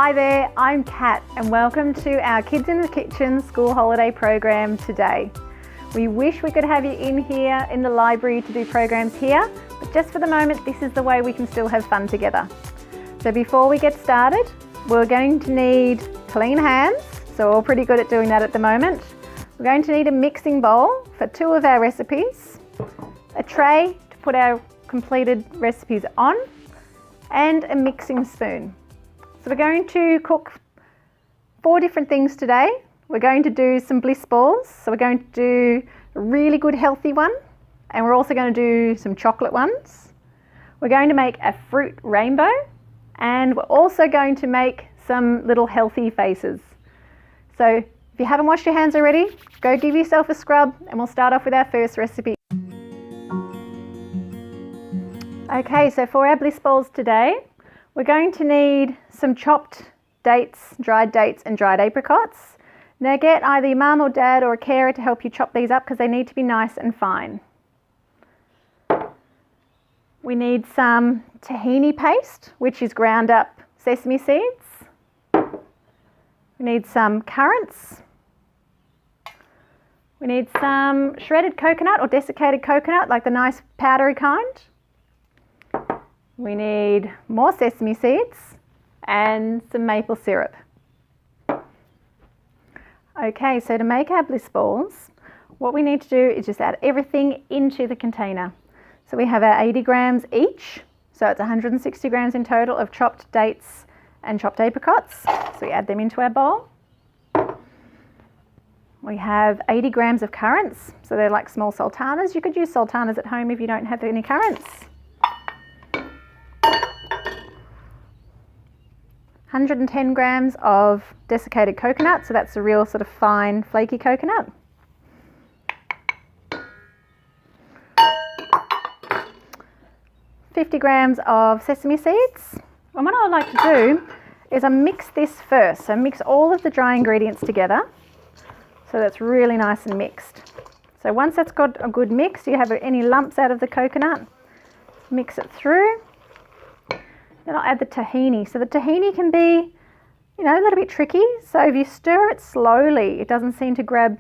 Hi there, I'm Kat and welcome to our Kids in the Kitchen school holiday program today. We wish we could have you in here in the library to do programs here, but just for the moment this is the way we can still have fun together. So before we get started, we're going to need clean hands, so we're all pretty good at doing that at the moment. We're going to need a mixing bowl for 2 of our recipes, a tray to put our completed recipes on, and a mixing spoon. So we're going to cook 4 different things today. We're going to do some Bliss Balls, so we're going to do a really good healthy one, and we're also going to do some chocolate ones. We're going to make a fruit rainbow, and we're also going to make some little healthy faces. So if you haven't washed your hands already, go give yourself a scrub and we'll start off with our first recipe. Okay, so for our Bliss Balls today, we're going to need some chopped dates, dried and dried apricots. Now get either your mum or dad or a carer to help you chop these up because they need to be nice and fine. We need some tahini paste, which is ground up sesame seeds. We need some currants. We need some shredded coconut or desiccated coconut, like the nice powdery kind. We need more sesame seeds and some maple syrup. Okay, so to make our Bliss Balls, what we need to do is just add everything into the container. So we have our 80 grams each, so it's 160 grams in total of chopped dates and chopped apricots. So we add them into our bowl. We have 80 grams of currants, so they're like small sultanas. You could use sultanas at home if you don't have any currants. 110 grams of desiccated coconut, so that's a real sort of fine flaky coconut. $50 grams of sesame seeds. And what I like to do is I mix this first, so mix all of the dry ingredients together so that's really nice and mixed. So once that's got a good mix, you have any lumps out of the coconut, mix it through. Then I'll add the tahini. So the tahini can be, a little bit tricky. So if you stir it slowly, it doesn't seem to grab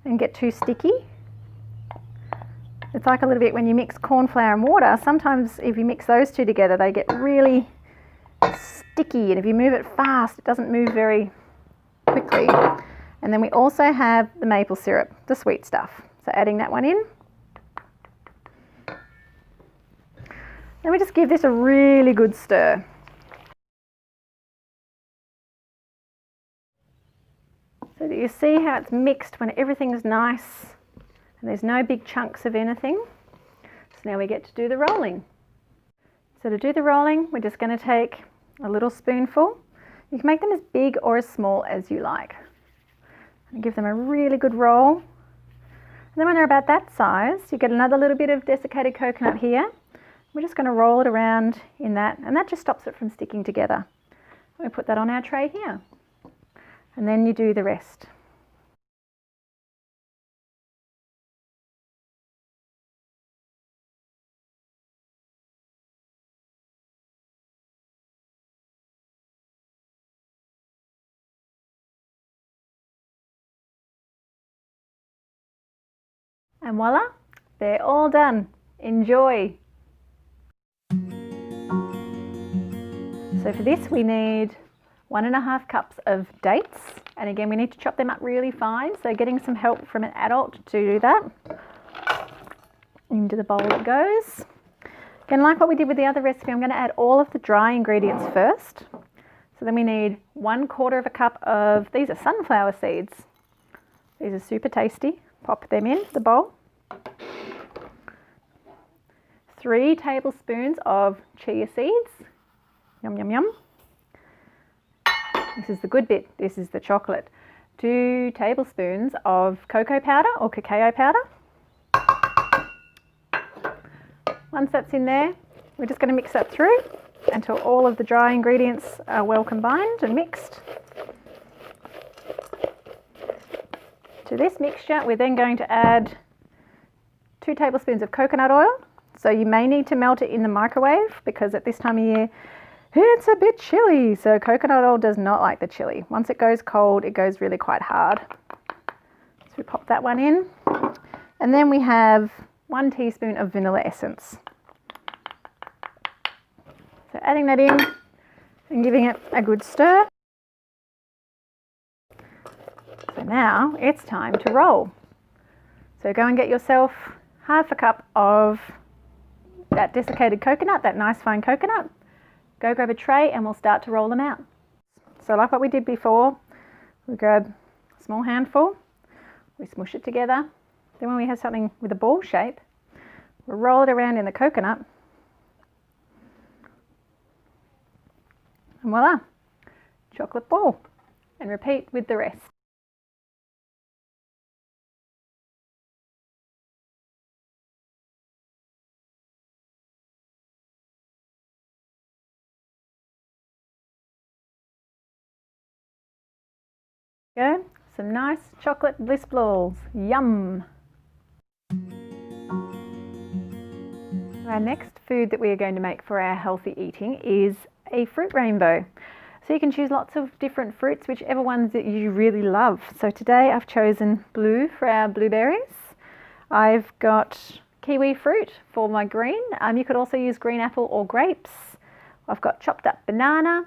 and get too sticky. It's like a little bit when you mix corn flour and water. Sometimes if you mix those two together, they get really sticky. And if you move it fast, it doesn't move very quickly. And then we also have the maple syrup, the sweet stuff. So adding that one in. Then we just give this a really good stir. So that you see how it's mixed when everything is nice and there's no big chunks of anything. So now we get to do the rolling. So to do the rolling, we're just going to take a little spoonful. You can make them as big or as small as you like. And give them a really good roll. And then when they're about that size, you get another little bit of desiccated coconut here. We're just going to roll it around in that, and that just stops it from sticking together. We put that on our tray here, and then you do the rest. And voila, they're all done. Enjoy! So for this we need 1.5 cups of dates, and again we need to chop them up really fine, so getting some help from an adult to do that. Into the bowl it goes. Again, like what we did with the other recipe, I'm going to add all of the dry ingredients first. So then we need 1/4 cup of, these are sunflower seeds. These are super tasty. Pop them in the bowl. 3 tablespoons of chia seeds. Yum, yum, yum. This is the good bit. This is the chocolate. 2 tablespoons of cocoa powder or cacao powder. Once that's in there, we're just going to mix that through until all of the dry ingredients are well combined and mixed. To this mixture, we're then going to add 2 tablespoons of coconut oil. So you may need to melt it in the microwave because at this time of year It's a bit chilly, so coconut oil does not like the chili. Once it goes cold, it goes really quite hard. So we pop that one in. And then we have 1 teaspoon of vanilla essence. So adding that in and giving it a good stir. So now it's time to roll. So go and get yourself half a cup of that desiccated coconut, that nice fine coconut. Go grab a tray and we'll start to roll them out. So like what we did before, we grab a small handful, we smush it together. Then when we have something with a ball shape, we'll roll it around in the coconut. And voila, chocolate ball. And repeat with the rest. Go, some nice chocolate Bliss Balls. Yum! Our next food that we are going to make for our healthy eating is a fruit rainbow. So you can choose lots of different fruits, whichever ones that you really love. So today I've chosen blue for our blueberries. I've got kiwi fruit for my green. You could also use green apple or grapes. I've got chopped up banana.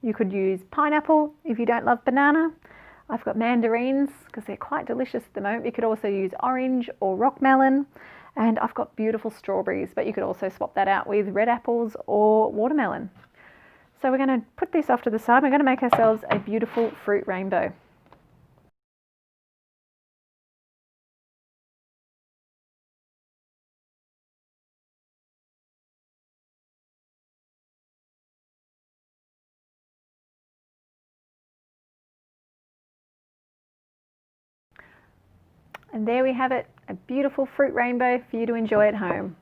You could use pineapple if you don't love banana. I've got mandarins because they're quite delicious at the moment. You could also use orange or rock melon. And I've got beautiful strawberries, but you could also swap that out with red apples or watermelon. So we're going to put this off to the side. We're going to make ourselves a beautiful fruit rainbow. And there we have it, a beautiful fruit rainbow for you to enjoy at home.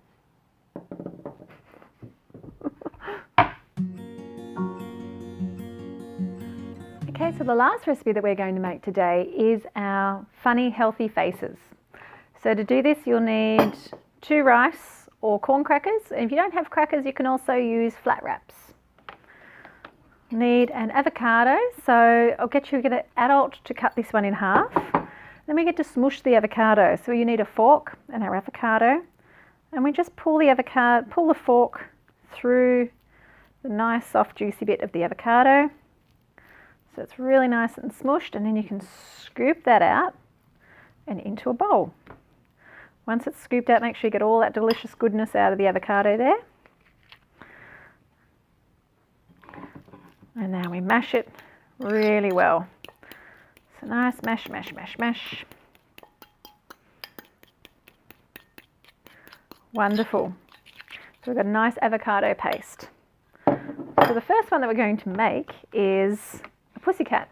Okay, so the last recipe that we're going to make today is our funny healthy faces. So to do this you'll need 2 rice or corn crackers. And if you don't have crackers you can also use flat wraps. Need an avocado, so I'll get you an adult to cut this one in half. Then we get to smush the avocado. So you need a fork and our avocado, and we just pull the fork through the nice soft juicy bit of the avocado. So it's really nice and smushed, and then you can scoop that out and into a bowl. Once it's scooped out, make sure you get all that delicious goodness out of the avocado there. And now we mash it really well. So nice mash, mash, mash, mash. Wonderful. So we've got a nice avocado paste. So the first one that we're going to make is a pussycat.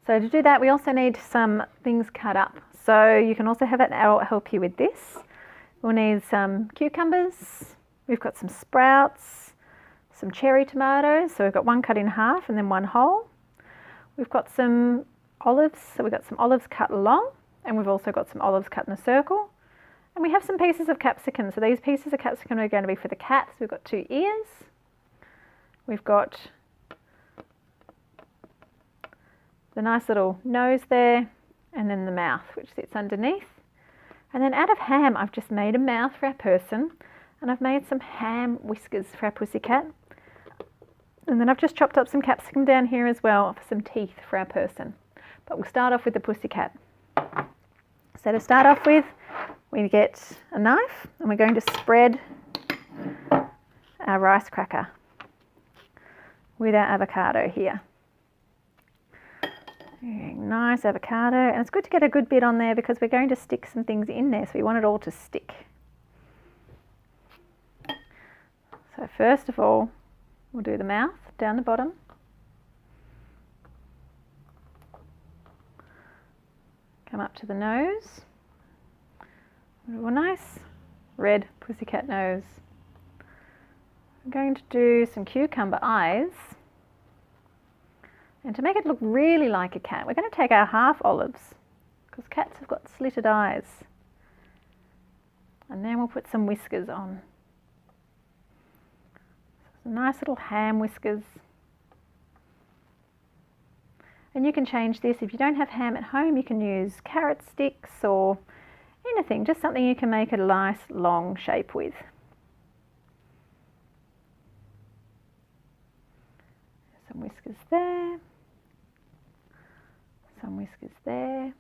So to do that we also need some things cut up. So you can also have an adult help you with this. We'll need some cucumbers. We've got some sprouts, some cherry tomatoes. So we've got one cut in half and then one whole. We've got some olives, so we've got some olives cut long, and we've also got some olives cut in a circle. And we have some pieces of capsicum. So these pieces of capsicum are going to be for the cat. So we've got 2 ears. We've got the nice little nose there, and then the mouth, which sits underneath. And then out of ham, I've just made a mouth for our person, and I've made some ham whiskers for our pussycat. And then I've just chopped up some capsicum down here as well for some teeth for our person. But we'll start off with the pussycat. So to start off with, we get a knife and we're going to spread our rice cracker with our avocado here. Nice avocado, and it's good to get a good bit on there because we're going to stick some things in there, so we want it all to stick. So first of all, we'll do the mouth down the bottom. Come up to the nose. A nice red pussycat nose. I'm going to do some cucumber eyes. And to make it look really like a cat, we're going to take our half olives, because cats have got slitted eyes. And then we'll put some whiskers on. Some nice little ham whiskers. And you can change this. If you don't have ham at home, you can use carrot sticks or anything, just something you can make a nice long shape with. Some whiskers there, some whiskers there.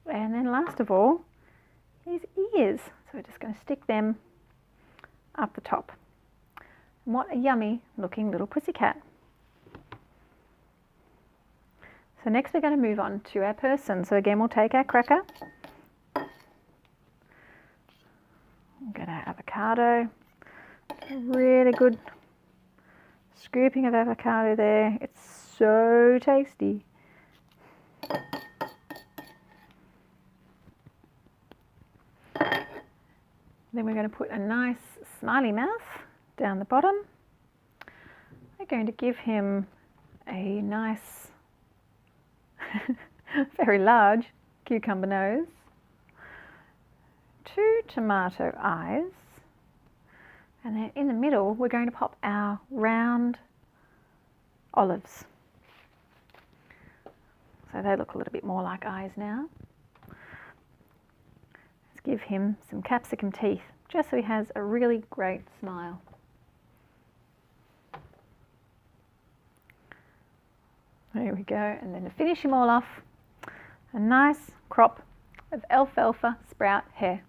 And then last of all, his ears. So we're just going to stick them up the top. And what a yummy looking little pussycat. So next we're going to move on to our person. So again, we'll take our cracker, we'll get our avocado, a really good scooping of avocado there. It's so tasty. Then we're going to put a nice smiley mouth down the bottom. We're going to give him a nice very large cucumber nose, 2 tomato eyes, and then in the middle we're going to pop our round olives. So they look a little bit more like eyes now. Let's give him some capsicum teeth, just so he has a really great smile. There we go, and then to finish him all off, a nice crop of alfalfa sprout hair.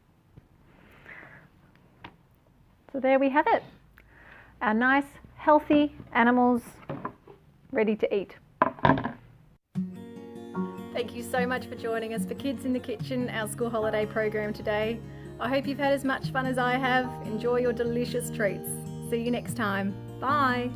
So there we have it, our nice healthy animals ready to eat. Thank you so much for joining us for Kids in the Kitchen, our school holiday program today. I hope you've had as much fun as I have. Enjoy your delicious treats. See you next time. Bye.